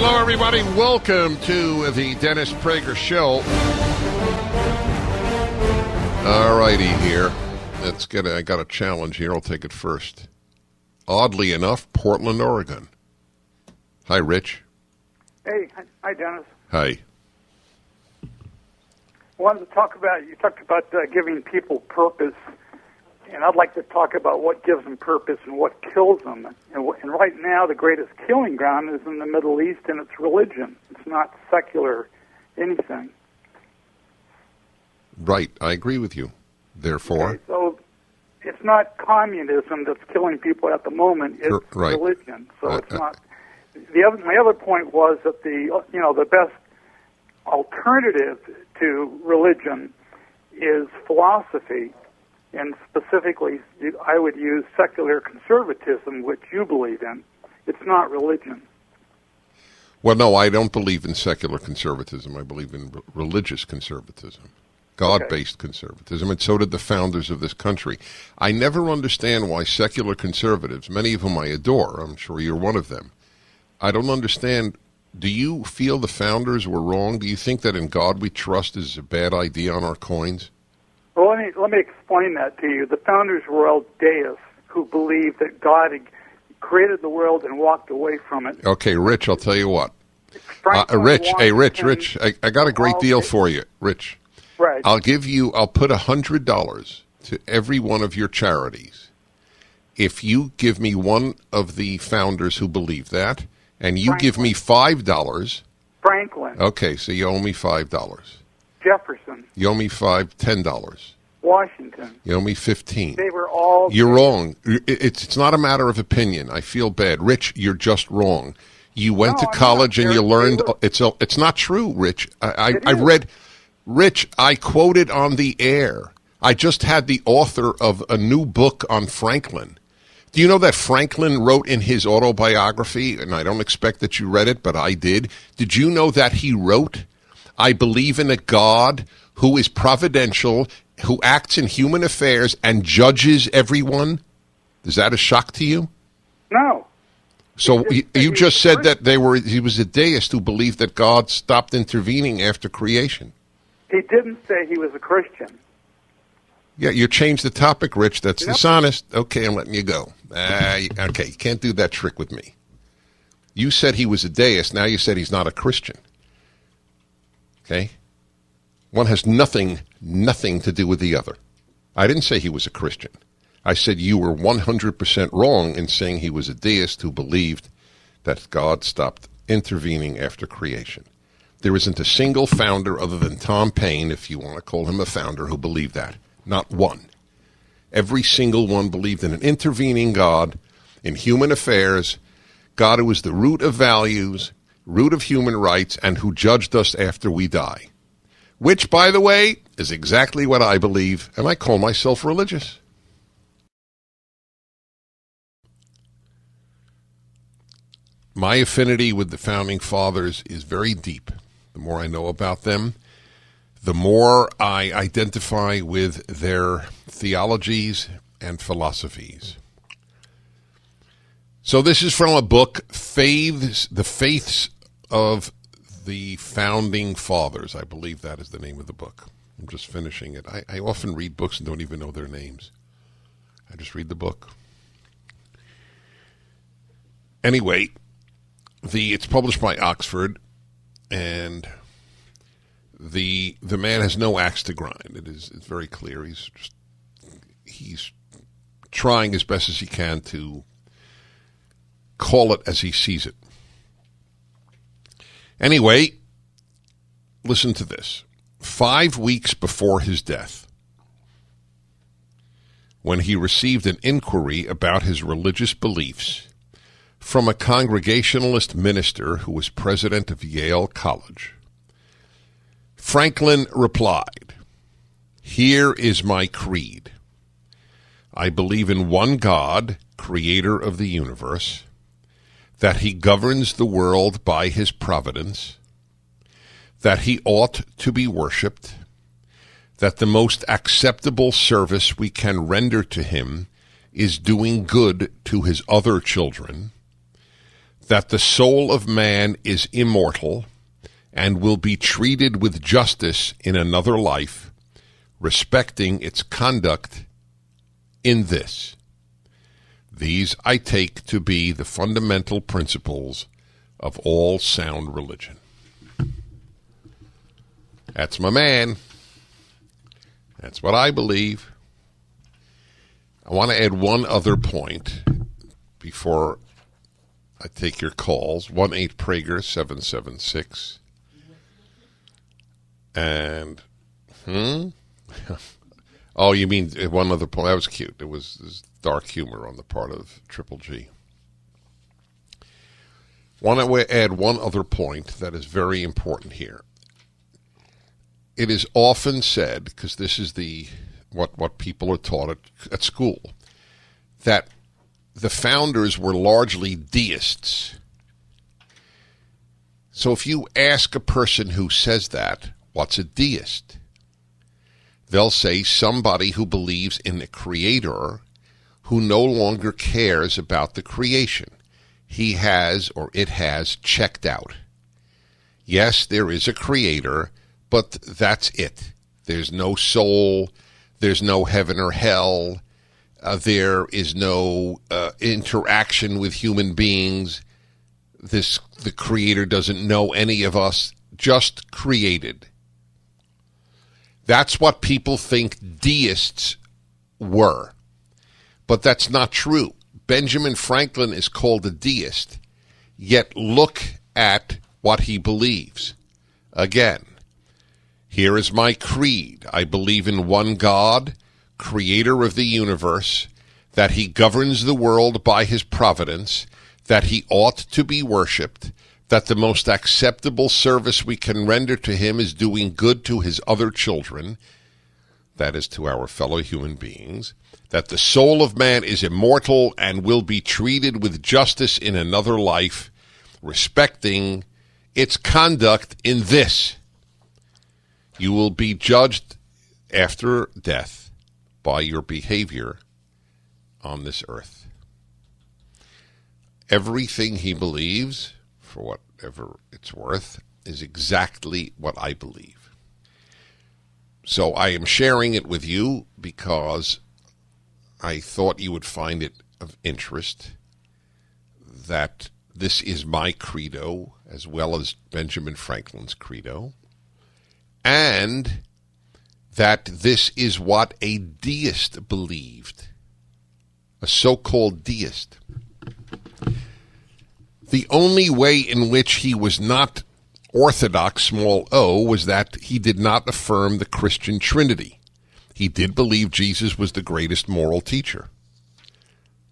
Hello, everybody. Welcome to the Dennis Prager Show. All righty here. I got a challenge here. I'll take it first. Oddly enough, Portland, Oregon. Hi, Rich. Hey. Hi, Dennis. Hi. Wanted to talk about, you talked about giving people purpose, and I'd like to talk about what gives them purpose and what kills them. And right now, the greatest killing ground is in the Middle East, and it's religion. It's not secular anything. Right. I agree with you. Therefore... Okay, so it's not communism that's killing people at the moment. It's right. religion. So it's not... My other point was that the best alternative to religion is philosophy. And specifically, I would use secular conservatism, which you believe in. It's not religion. Well, no, I don't believe in secular conservatism. I believe in religious conservatism, God-based conservatism, and so did the founders of this country. I never understand why secular conservatives, many of whom I adore, I'm sure you're one of them, I don't understand. Do you feel the founders were wrong? Do you think that in God we trust is a bad idea on our coins? Well, let me explain that to you. The founders were all Deists who believed that God had created the world and walked away from it. Okay, Rich, I'll tell you what. Rich, I got a great deal for you, Rich. Right. I'll put $100 to every one of your charities if you give me one of the founders who believe that, and you give me $5. Franklin. Okay, so you owe me $5. Jefferson. You owe me $10. Washington. You owe me $15. They were all... You're wrong. It's not a matter of opinion. I feel bad. Rich, you're just wrong. You went to college and you learned... It's not true, Rich. I read... Rich, I quoted on the air. I just had the author of a new book on Franklin. Do you know that Franklin wrote in his autobiography, and I don't expect that you read it, but I did. Did you know that he wrote, I believe in a God who is providential, who acts in human affairs and judges everyone? Is that a shock to you? No. So you just said that he was a deist who believed that God stopped intervening after creation. He didn't say he was a Christian. Yeah, you changed the topic, Rich. That's dishonest. Okay, I'm letting you go. Okay, you can't do that trick with me. You said he was a deist. Now you said he's not a Christian. Okay? One has nothing to do with the other. I didn't say he was a Christian. I said you were 100% wrong in saying he was a deist who believed that God stopped intervening after creation. There isn't a single founder other than Tom Paine, if you want to call him a founder, who believed that. Not one. Every single one believed in an intervening God in human affairs, God who is the root of values, root of human rights, and who judged us after we die. Which, by the way, is exactly what I believe, and I call myself religious. My affinity with the Founding Fathers is very deep. The more I know about them, the more I identify with their theologies and philosophies. So this is from a book, The Faiths of the Founding Fathers. I believe that is the name of the book. I'm just finishing it. I often read books and don't even know their names. I just read the book. Anyway, it's published by Oxford, and the man has no axe to grind. It's very clear. He's trying as best as he can to call it as he sees it. Anyway, listen to this. 5 weeks before his death, when he received an inquiry about his religious beliefs from a Congregationalist minister who was president of Yale College, Franklin replied, "Here is my creed. I believe in one God, creator of the universe, that he governs the world by his providence, that he ought to be worshipped, that the most acceptable service we can render to him is doing good to his other children, that the soul of man is immortal and will be treated with justice in another life, respecting its conduct in this. These I take to be the fundamental principles of all sound religion. That's my man. That's what I believe. I want to add one other point before I take your calls. 1-8 776. And, oh, you mean one other point? That was cute. It was dark humor on the part of Triple G. Want to add one other point that is very important here. It is often said, because this is what people are taught at school, that the founders were largely deists. So if you ask a person who says that, what's a deist? They'll say somebody who believes in a creator who no longer cares about the creation. He has, or it has, checked out. Yes, there is a creator, but that's it. There's no soul. There's no heaven or hell. There is no interaction with human beings. The creator doesn't know any of us, just created. That's what people think deists were. But that's not true. Benjamin Franklin is called a deist, yet look at what he believes. Again, here is my creed. I believe in one God, creator of the universe, that he governs the world by his providence, that he ought to be worshipped, that the most acceptable service we can render to him is doing good to his other children, that is, to our fellow human beings, that the soul of man is immortal and will be treated with justice in another life, respecting its conduct in this. You will be judged after death by your behavior on this earth. Everything he believes, for whatever it's worth, is exactly what I believe. So I am sharing it with you because I thought you would find it of interest that this is my credo as well as Benjamin Franklin's credo, and that this is what a deist believed, a so-called deist. The only way in which he was not orthodox, small o, was that he did not affirm the Christian Trinity. He did believe Jesus was the greatest moral teacher.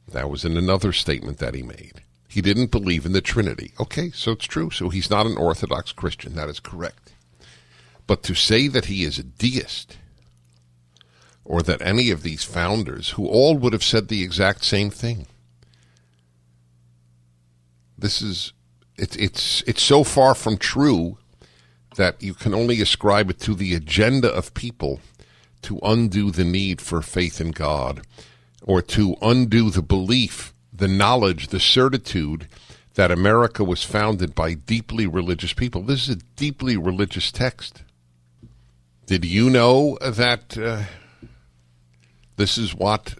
That was in another statement that he made. He didn't believe in the Trinity. Okay, so it's true. So he's not an Orthodox Christian. That is correct. But to say that he is a deist, or that any of these founders, who all would have said the exact same thing, it's so far from true that you can only ascribe it to the agenda of people to undo the need for faith in God, or to undo the belief, the knowledge, the certitude that America was founded by deeply religious people. This is a deeply religious text. Did you know that this is what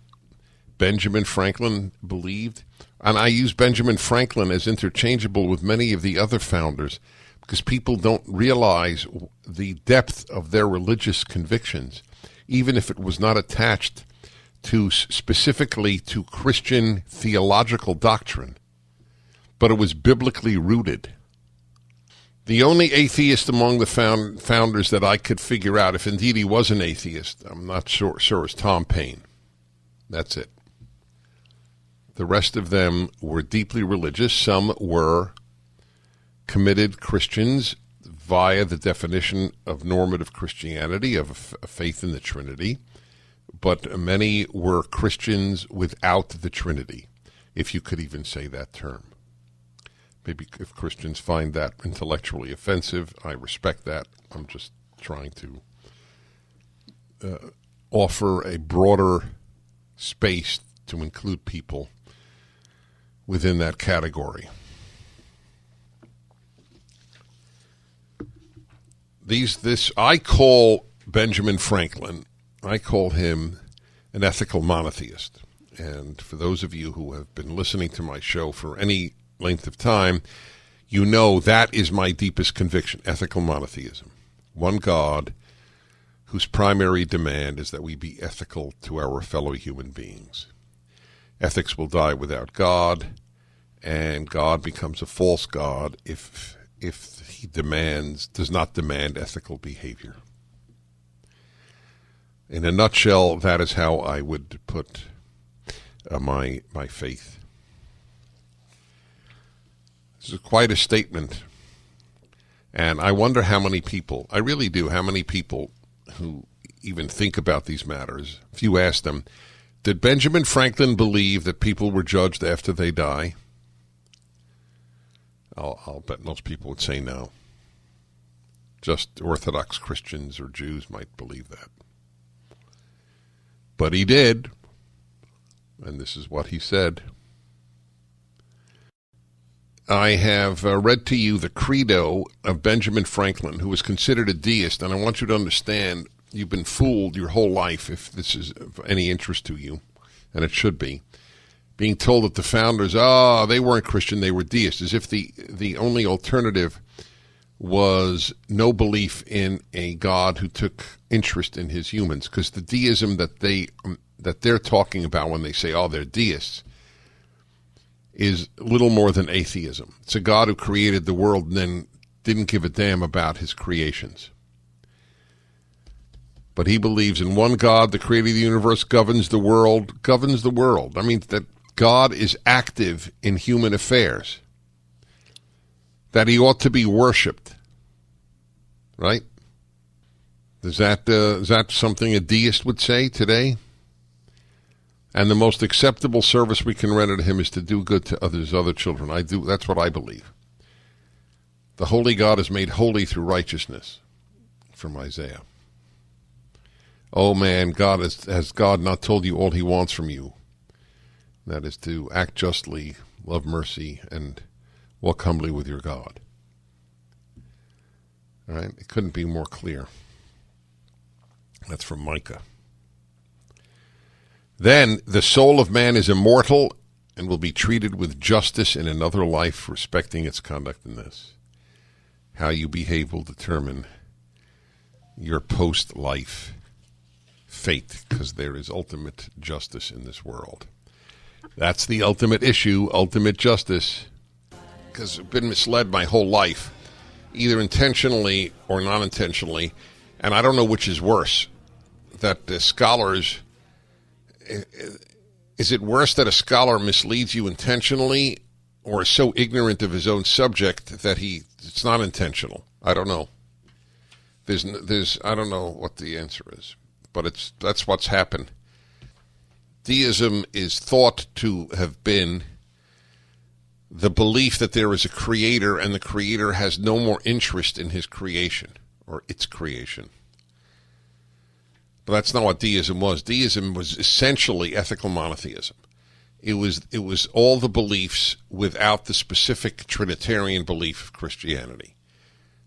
Benjamin Franklin believed? And I use Benjamin Franklin as interchangeable with many of the other founders because people don't realize the depth of their religious convictions, even if it was not attached to specifically to Christian theological doctrine, but it was biblically rooted. The only atheist among the founders that I could figure out, if indeed he was an atheist, I'm not sure, is Tom Paine. That's it. The rest of them were deeply religious. Some were committed Christians via the definition of normative Christianity, of faith in the Trinity, but many were Christians without the Trinity, if you could even say that term. Maybe if Christians find that intellectually offensive, I respect that. I'm just trying to offer a broader space to include people within that category. I call Benjamin Franklin, I call him an ethical monotheist. And for those of you who have been listening to my show for any length of time, you know that is my deepest conviction, ethical monotheism. One God whose primary demand is that we be ethical to our fellow human beings. Ethics will die without God, and God becomes a false God if he does not demand ethical behavior. In a nutshell, that is how I would put my faith. This is quite a statement, and I wonder how many people, I really do, how many people who even think about these matters, if you ask them, did Benjamin Franklin believe that people were judged after they die? I'll bet most people would say no. Just Orthodox Christians or Jews might believe that. But he did, and this is what he said. I have read to you the credo of Benjamin Franklin, who was considered a deist, and I want you to understand you've been fooled your whole life, if this is of any interest to you, and it should be, being told that the founders, they weren't Christian, they were deists, as if the only alternative was no belief in a God who took interest in his humans, because the deism that they're talking about when they say, they're deists, is little more than atheism. It's a God who created the world and then didn't give a damn about his creations. But he believes in one God, the creator of the universe, governs the world. I mean, that God is active in human affairs, that he ought to be worshipped, right? Is that something a deist would say today? And the most acceptable service we can render to him is to do good to other children. That's what I believe. The holy God is made holy through righteousness, from Isaiah. Oh man, has God not told you all he wants from you? That is to act justly, love mercy, and walk humbly with your God. All right? It couldn't be more clear. That's from Micah. Then the soul of man is immortal and will be treated with justice in another life, respecting its conduct in this. How you behave will determine your post-life fate, because there is ultimate justice in this world. That's the ultimate issue, ultimate justice, because I've been misled my whole life, either intentionally or non-intentionally, and I don't know which is worse, that the scholars... Is it worse that a scholar misleads you intentionally or is so ignorant of his own subject that it's not intentional? I don't know. I don't know what the answer is, but that's what's happened. Deism is thought to have been the belief that there is a creator and the creator has no more interest in his creation or its creation. But that's not what deism was. Deism was essentially ethical monotheism. It was all the beliefs without the specific Trinitarian belief of Christianity,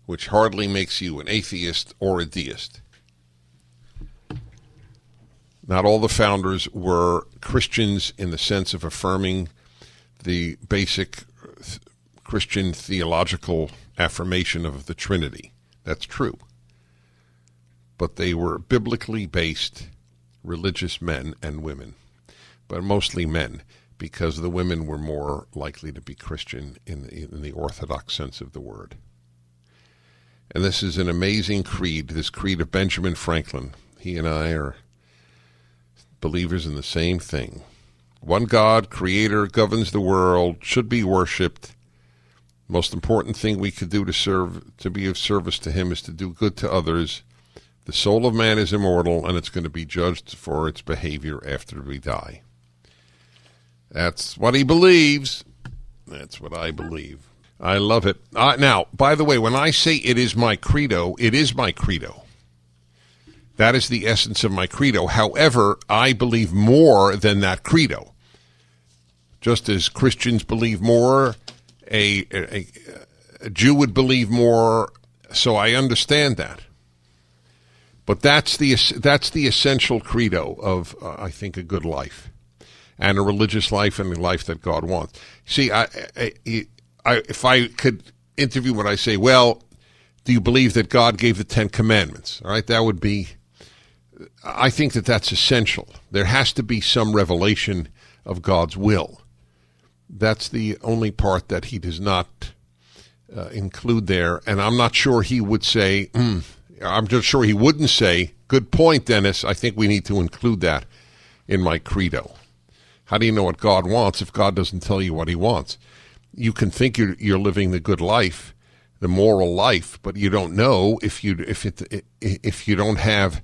which hardly makes you an atheist or a deist. Not all the founders were Christians in the sense of affirming the basic Christian theological affirmation of the Trinity. That's true. But they were biblically based religious men and women, but mostly men, because the women were more likely to be Christian in the Orthodox sense of the word. And this is an amazing creed, this creed of Benjamin Franklin. He and I are believers in the same thing. One God, creator, governs the world, should be worshipped. Most important thing we could do to be of service to him is to do good to others. The soul of man is immortal, and it's going to be judged for its behavior after we die. That's what he believes. That's what I believe. I love it. Now, by the way, when I say it is my credo, it is my credo. That is the essence of my credo. However, I believe more than that credo. Just as Christians believe more, a Jew would believe more, So I understand that. But that's the essential credo of, I think, a good life, and a religious life, and the life that God wants. See, if I could interview what I say, well, do you believe that God gave the 10 Commandments? All right, that would be, I think that's essential. There has to be some revelation of God's will. That's the only part that he does not include there, and I'm not sure he would say, I'm just sure he wouldn't say, good point, Dennis, I think we need to include that in my credo. How do you know what God wants if God doesn't tell you what he wants? You can think you're living the good life, the moral life, but you don't know if you don't have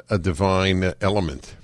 a divine element.